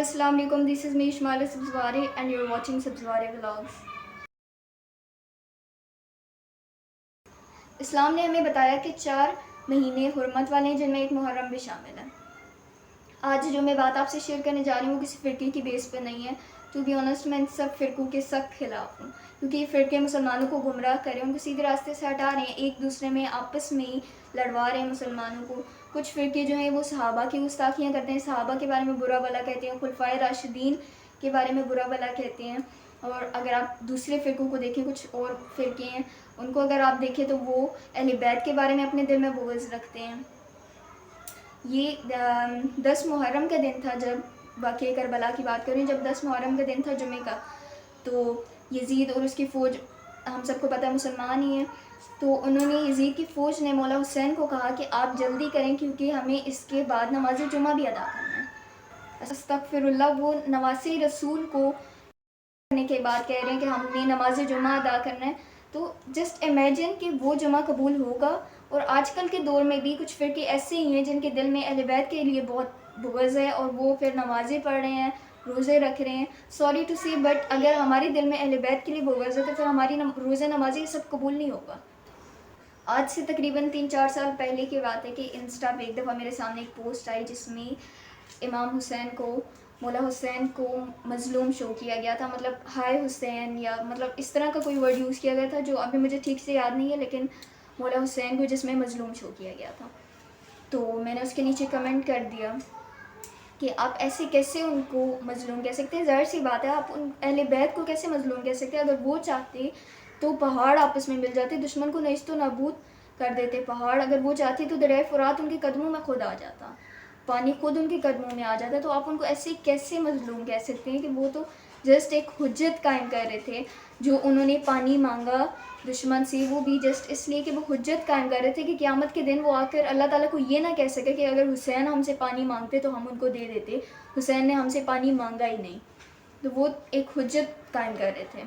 السلام علیکم, دس is me Shumail Sabzwari and you are watching Sabzwari vlogs. اسلام نے ہمیں بتایا کہ 4 مہینے حرمت والے ہیں جن میں ایک محرم بھی شامل ہے. آج جو میں بات آپ سے شیئر کرنے جا رہی ہوں وہ کسی فرقے کی بیس پہ نہیں ہے. ٹو بی آنیسٹ میں ان سب فرقوں کے سخت خلاف ہوں, کیونکہ یہ فرقے مسلمانوں کو گمراہ کر رہے ہیں, ان کو سیدھے راستے سے ہٹا رہے ہیں, ایک دوسرے میں آپس میں ہی لڑوا رہے ہیں مسلمانوں کو. کچھ فرقے جو ہیں وہ صحابہ کی گستاخیاں کرتے ہیں, صحابہ کے بارے میں برا بھلا کہتے ہیں, خلفائے راشدین کے بارے میں برا بھلا کہتے ہیں. اور اگر آپ دوسرے فرقوں کو دیکھیں, کچھ اور فرقے ہیں ان کو اگر آپ دیکھیں تو وہ اہل بیت کے بارے میں اپنے دل میں بغض رکھتے ہیں. یہ 10 محرم کا دن تھا, جب واقعہ کربلا کی بات کریں, جب 10 محرم کا دن تھا جمعہ کا, تو یزید اور اس کی فوج, ہم سب کو پتہ ہے مسلمان ہی ہیں, تو انہوں نے یزید کی فوج نے مولا حسین کو کہا کہ آپ جلدی کریں کیونکہ ہمیں اس کے بعد نماز جمعہ بھی ادا کرنا ہے. استغفر اللہ, وہ نواسے رسول کو کرنے کے بعد کہہ رہے ہیں کہ ہم نے نماز جمعہ ادا کرنا ہے. تو جسٹ امیجن کہ وہ جمعہ قبول ہوگا. اور آج کل کے دور میں بھی کچھ فرقے ایسے ہی ہیں جن کے دل میں اہل بیت کے لیے بہت بغض ہے, اور وہ پھر نمازیں پڑھ رہے ہیں, روزے رکھ رہے ہیں. سوری ٹو سی, بٹ اگر ہمارے دل میں اہل بیت کے لیے بغض ہے تو پھر ہماری روزے نمازیں یہ سب قبول نہیں ہوگا. آج سے تقریباً 3-4 سال پہلے کی بات ہے کہ انسٹا پہ ایک دفعہ میرے سامنے ایک پوسٹ آئی جس میں امام حسین کو, مولا حسین کو مظلوم شو کیا گیا تھا. مطلب ہائے حسین, یا مطلب اس طرح کا کوئی ورڈ یوز کیا گیا تھا جو ابھی مجھے ٹھیک سے یاد نہیں ہے, لیکن مولا حسین کو جس میں مظلوم شو کیا گیا تھا. تو میں نے اس کے نیچے کمنٹ کر دیا کہ آپ ایسے کیسے ان کو مظلوم کہہ سکتے ہیں. ظاہر سی بات ہے, آپ ان اہل بیت کو کیسے مظلوم کہہ سکتے ہیں. اگر وہ چاہتے تو پہاڑ آپس میں مل جاتے, دشمن کو نیست و نابود کر دیتے پہاڑ. اگر وہ چاہتے تو دریائے فرات ان کے قدموں میں خود آ جاتا, پانی خود ان کے قدموں میں آ جاتا ہے. تو آپ ان کو ایسے کیسے مظلوم کہہ سکتے ہیں کہ وہ تو جسٹ ایک حجت قائم کر رہے تھے. جو انہوں نے پانی مانگا دشمن سے, وہ بھی جسٹ اس لیے کہ وہ حجت قائم کر رہے تھے کہ قیامت کے دن وہ آ کر اللہ تعالیٰ کو یہ نہ کہہ سکے کہ اگر حسین ہم سے پانی مانگتے تو ہم ان کو دے دیتے, حسین نے ہم سے پانی مانگا ہی نہیں. تو وہ ایک حجت قائم کر رہے تھے.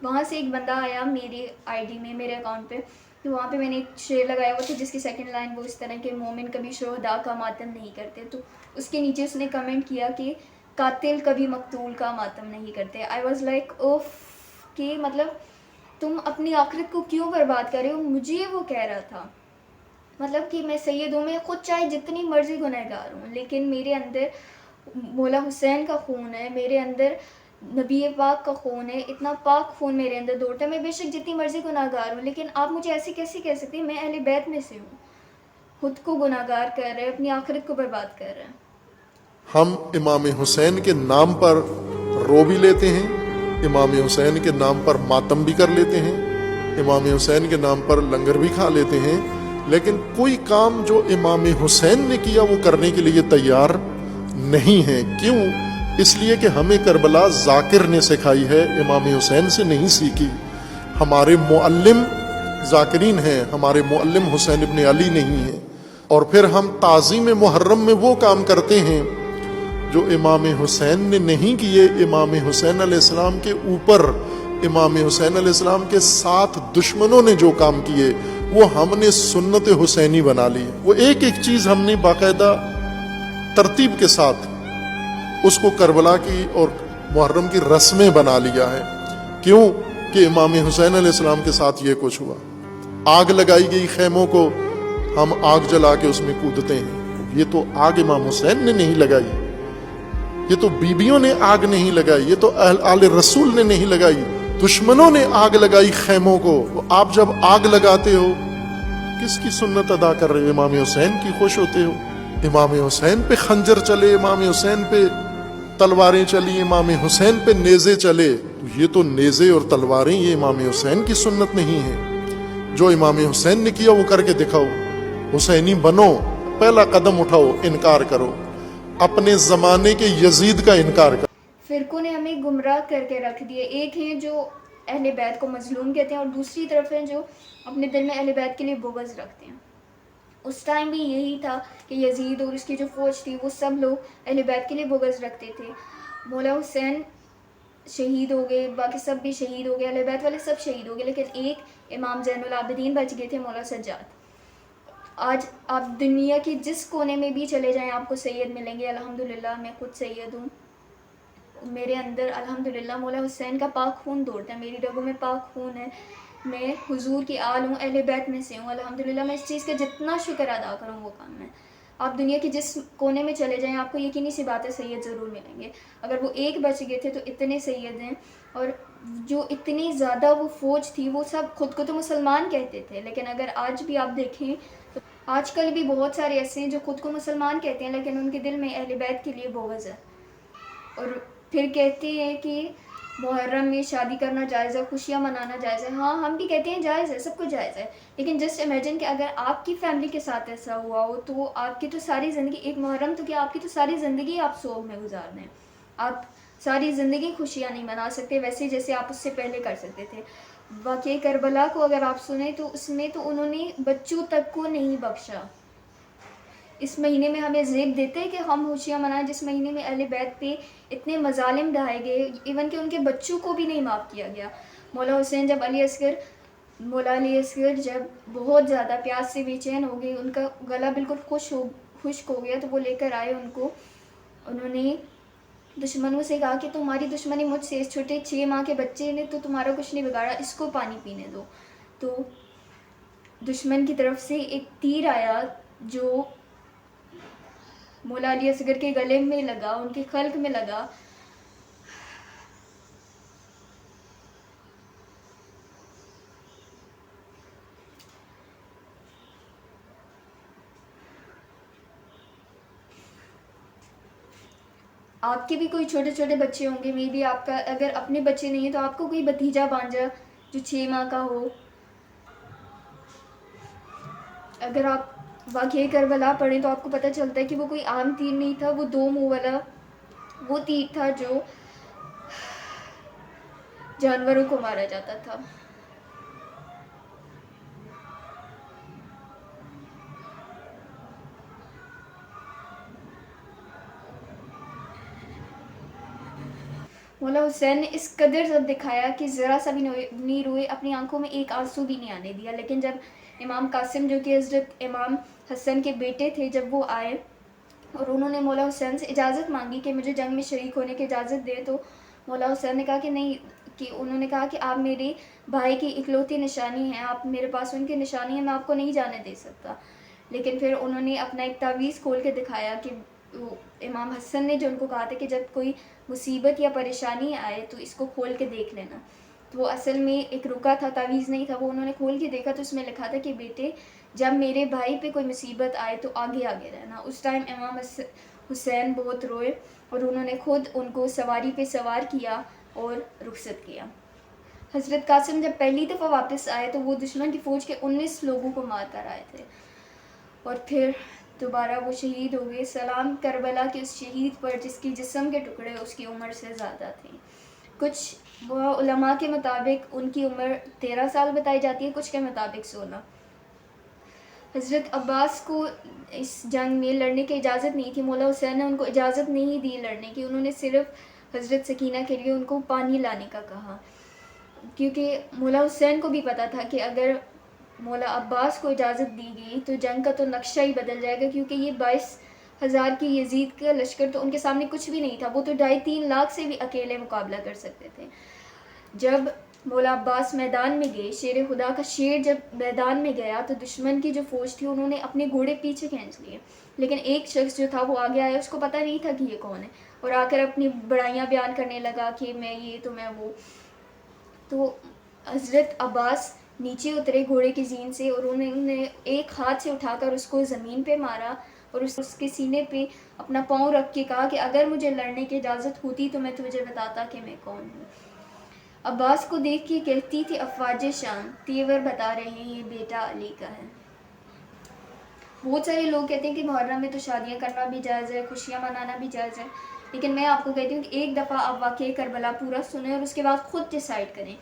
وہاں سے ایک بندہ آیا میری آئی ڈی میں, میرے اکاؤنٹ پہ, تو وہاں پہ میں نے ایک شعر لگایا ہوا تھا جس کی سیکنڈ لائن وہ اس طرح کہ مومن کبھی شہداء کا ماتم نہیں کرتے. تو اس کے نیچے اس نے کمنٹ کیا کہ قاتل کبھی مقتول کا ماتم نہیں کرتے. آئی واز لائک اوف, کہ مطلب تم اپنی آخرت کو کیوں برباد کر رہے ہو. مجھے وہ کہہ رہا تھا مطلب کہ میں سید ہوں, میں خود چاہے جتنی مرضی گنہگار ہوں, لیکن میرے اندر مولا حسین کا خون ہے, میرے اندر نبی پاک کا خون ہے, اتنا پاک خون میرے اندر دوڑتا ہے. میں بے شک جتنی مرضی گناہگار ہوں, لیکن آپ مجھے ایسے کیسے کہہ سکتے ہیں, میں اہل بیت میں سے ہوں. خود کو گناہگار کر رہے, اپنی آخرت کو برباد کر رہے ہیں. ہم امام حسین کے نام پر رو بھی لیتے ہیں, امام حسین کے نام پر ماتم بھی کر لیتے ہیں, امام حسین کے نام پر لنگر بھی کھا لیتے ہیں, لیکن کوئی کام جو امام حسین نے کیا وہ کرنے کے لیے تیار نہیں ہے. کیوں؟ اس لیے کہ ہمیں کربلا ذاکر نے سکھائی ہے, امام حسین سے نہیں سیکھی. ہمارے معلم ذاکرین ہیں, ہمارے معلم حسین ابن علی نہیں ہیں. اور پھر ہم تعظیم محرم میں وہ کام کرتے ہیں جو امام حسین نے نہیں کیے. امام حسین علیہ السلام کے اوپر, امام حسین علیہ السلام کے ساتھ دشمنوں نے جو کام کیے وہ ہم نے سنت حسینی بنا لی. وہ ایک ایک چیز ہم نے باقاعدہ ترتیب کے ساتھ اس کو کربلا کی اور محرم کی رسمیں بنا لیا ہے. کیوں کہ امام حسین علیہ السلام کے ساتھ یہ کچھ ہوا. آگ لگائی گئی خیموں کو, ہم آگ جلا کے اس میں کودتے ہیں. یہ تو آگ امام حسین نے نہیں لگائی, یہ تو بیبیوں نے آگ نہیں لگائی, یہ تو آل رسول نے نہیں لگائی, دشمنوں نے آگ لگائی خیموں کو. آپ جب آگ لگاتے ہو کس کی سنت ادا کر رہے ہو؟ امام حسین کی خوش ہوتے ہو. امام حسین پہ خنجر چلے, امام حسین پہ تلواریں چلی, امام حسین پہ نیزے چلے, تو یہ تو نیزے اور تلواریں یہ امام حسین کی سنت نہیں ہے. جو امام حسین نے کیا وہ کر کے دکھاؤ, حسینی بنو, پہلا قدم اٹھاؤ, انکار کرو, اپنے زمانے کے یزید کا انکار کرو. فرقوں نے ہمیں گمراہ کر کے رکھ دیے. ایک ہیں جو اہل بیت کو مظلوم کہتے ہیں, اور دوسری طرف ہیں جو اپنے دل میں اہل بیت کے لیے بغض رکھتے ہیں. اس ٹائم بھی یہی تھا کہ یزید اور اس کی جو فوج تھی وہ سب لوگ اہل بیت کے لیے بغض رکھتے تھے. مولا حسین شہید ہو گئے, باقی سب بھی شہید ہو گئے, اہل بیت والے سب شہید ہو گئے, لیکن ایک امام زین العابدین بچ گئے تھے, مولا سجاد. آج آپ دنیا کے جس کونے میں بھی چلے جائیں آپ کو سید ملیں گے. الحمدللہ میں خود سید ہوں. میرے اندر الحمدللہ مولا حسین کا پاک خون دوڑتا ہے, میری رگوں میں پاک خون ہے. میں حضور کی آل ہوں, اہل بیت میں سے ہوں. الحمدللہ میں اس چیز کا جتنا شکر ادا کروں وہ کام ہے. آپ دنیا کے جس کونے میں چلے جائیں آپ کو یقینی سی بات ہے سید ضرور ملیں گے. اگر وہ ایک بچ گئے تھے تو اتنے سید ہیں. اور جو اتنی زیادہ وہ فوج تھی وہ سب خود کو تو مسلمان کہتے تھے, لیکن اگر آج بھی آپ دیکھیں تو آج کل بھی بہت سارے ایسے ہیں جو خود کو مسلمان کہتے ہیں لیکن ان کے دل میں اہل بیت کے لیے بغض ہے. اور پھر کہتے ہیں کہ محرم میں شادی کرنا جائز ہے, خوشیاں منانا جائز ہے. ہاں ہم بھی کہتے ہیں جائز ہے, سب کچھ جائز ہے, لیکن جسٹ امیجن کہ اگر آپ کی فیملی کے ساتھ ایسا ہوا ہو تو آپ کی تو ساری زندگی, ایک محرم تو کیا آپ کی تو ساری زندگی آپ سوگ میں گزار دیں. آپ ساری زندگی خوشیاں نہیں منا سکتے ویسے جیسے آپ اس سے پہلے کر سکتے تھے. واقعہ کربلا کو اگر آپ سنیں تو اس میں تو انہوں نے بچوں تک کو نہیں بخشا. اس مہینے میں ہمیں زیب دیتے ہیں کہ ہم خوشیاں منائیں, جس مہینے میں اہل بیت پہ اتنے مظالم ڈھائے گئے, ایون کہ ان کے بچوں کو بھی نہیں معاف کیا گیا. مولا حسین جب مولا علی اصغر جب بہت زیادہ پیاس سے بے چین ہو گئی, ان کا گلا بالکل خشک ہو گیا, تو وہ لے کر آئے ان کو. انہوں نے دشمنوں سے کہا کہ تمہاری دشمنی مجھ سے, اس چھوٹے 6 ماہ کے بچے نے تو تمہارا کچھ نہیں بگاڑا, اس کو پانی پینے دو. تو دشمن کی طرف سے ایک تیر آیا جو مولا علی اصغر کے گلے میں لگا, ان کے خلق میں لگا. آپ کے بھی کوئی چھوٹے چھوٹے بچے ہوں گے, میں بھی آپ کا اگر اپنے بچے نہیں ہیں تو آپ کو کوئی بھتیجا بھانجا جو 6 ماہ کا ہو. اگر آپ واقعہ کربلا پڑھیں تو آپ کو پتہ چلتا ہے کہ وہ کوئی عام تیر نہیں تھا, وہ 2 منہ والا وہ تیر تھا جو جانوروں کو مارا جاتا تھا. مولا حسین نے اس قدر سب دکھایا کہ ذرا سا بھی نہیں روئے, اپنی آنکھوں میں ایک آنسو بھی نہیں آنے دیا. لیکن جب امام قاسم جو کہ حضرت امام حسن کے بیٹے تھے, جب وہ آئے اور انہوں نے مولا حسین سے اجازت مانگی کہ مجھے جنگ میں شریک ہونے کی اجازت دے, تو مولا حسین نے کہا کہ نہیں, کہ انہوں نے کہا کہ آپ میرے بھائی کی اکلوتی نشانی ہیں, آپ میرے پاس ان کی نشانی ہے, میں آپ کو نہیں جانے دے سکتا. لیکن پھر انہوں نے اپنا ایک تعویذ کھول کے دکھایا کہ امام حسن نے جو ان کو کہا تھا کہ جب کوئی مصیبت یا پریشانی آئے تو اس کو کھول کے دیکھ لینا. تو وہ اصل میں ایک رکا تھا, تعویذ نہیں تھا. وہ انہوں نے کھول کے دیکھا تو اس میں لکھا تھا کہ بیٹے جب میرے بھائی پہ کوئی مصیبت آئے تو آگے آگے رہنا. اس ٹائم امام حسین بہت روئے اور انہوں نے خود ان کو سواری پہ سوار کیا اور رخصت کیا. حضرت قاسم جب پہلی دفعہ واپس آئے تو وہ دشمن کی فوج کے 19 لوگوں کو مار کر آئے تھے, اور پھر دوبارہ وہ شہید ہو گئے. سلام کربلا کے اس شہید پر جس کی جسم کے ٹکڑے اس کی عمر سے زیادہ تھیں. کچھ علماء کے مطابق ان کی عمر 13 سال بتائی جاتی ہے, کچھ کے مطابق 16. حضرت عباس کو اس جنگ میں لڑنے کی اجازت نہیں تھی. مولا حسین نے ان کو اجازت نہیں دی لڑنے کی, انہوں نے صرف حضرت سکینہ کے لیے ان کو پانی لانے کا کہا, کیونکہ مولا حسین کو بھی پتا تھا کہ اگر مولا عباس کو اجازت دی گئی تو جنگ کا تو نقشہ ہی بدل جائے گا, کیونکہ یہ 22,000 کی یزید کا لشکر تو ان کے سامنے کچھ بھی نہیں تھا. وہ تو 2.5-3 لاکھ سے بھی اکیلے مقابلہ کر سکتے تھے. جب مولا عباس میدان میں گئے, شیر خدا کا شیر جب میدان میں گیا تو دشمن کی جو فوج تھی انہوں نے اپنے گھوڑے پیچھے کھینچ لیے, لیکن ایک شخص جو تھا وہ آگے آیا, اس کو پتہ نہیں تھا کہ یہ کون ہے, اور آ کر اپنی بڑائیاں بیان کرنے لگا کہ میں یہ تو میں وہ. تو حضرت عباس نیچے اترے گھوڑے کی زین سے, اور انہوں نے ایک ہاتھ سے اٹھا کر اس کو زمین پہ مارا اور اس کے سینے پہ اپنا پاؤں رکھ کے کہا کہ اگر مجھے لڑنے کی اجازت ہوتی تو میں تجھے بتاتا کہ میں کون ہوں. عباس کو دیکھ کے کہتی تھی افواج شام, تیور بتا رہے ہیں یہ بیٹا علی کا ہے. بہت سارے لوگ کہتے ہیں کہ محرم میں تو شادیاں کرنا بھی جائز ہے, خوشیاں منانا بھی جائز ہے, لیکن میں آپ کو کہتی ہوں کہ ایک دفعہ آپ واقعہ کربلا پورا سنیں اور اس کے بعد خود ڈیسائیڈ کریں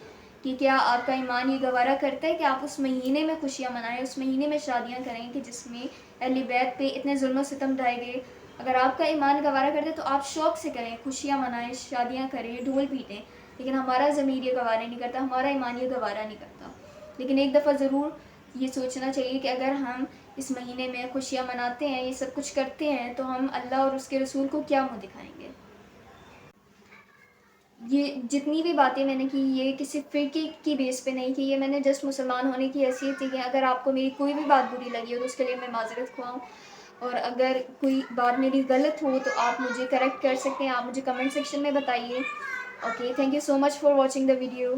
کہ کیا آپ کا ایمان یہ گوارا کرتا ہے کہ آپ اس مہینے میں خوشیاں منائیں, اس مہینے میں شادیاں کریں کہ جس میں اہل بیت پہ اتنے ظلم و ستم ڈھائے گئے. اگر آپ کا ایمان گوارا کرتا ہے تو آپ شوق سے کریں, خوشیاں منائیں, شادیاں کریں, ڈھول پیٹیں, لیکن ہمارا ضمیر یہ گوارا نہیں کرتا, ہمارا ایمان یہ گوارا نہیں کرتا. لیکن ایک دفعہ ضرور یہ سوچنا چاہیے کہ اگر ہم اس مہینے میں خوشیاں مناتے ہیں، یہ سب کچھ کرتے ہیں، تو ہم اللہ اور اس کے رسول کو کیا منہ دکھائیں گے؟ یہ جتنی بھی باتیں میں نے کی یہ کسی فرقے کی بیس پہ نہیں کی، یہ میں نے جسٹ مسلمان ہونے کی حیثیت تھی کہ اگر آپ کو میری کوئی بھی بات بری لگی ہو تو اس کے لیے میں معذرت خواہ ہوں، اور اگر کوئی بات میری غلط ہو تو آپ مجھے کریکٹ کر سکتے ہیں، آپ مجھے کمنٹ سیکشن میں بتائیے. Okay, thank you so much for watching the video.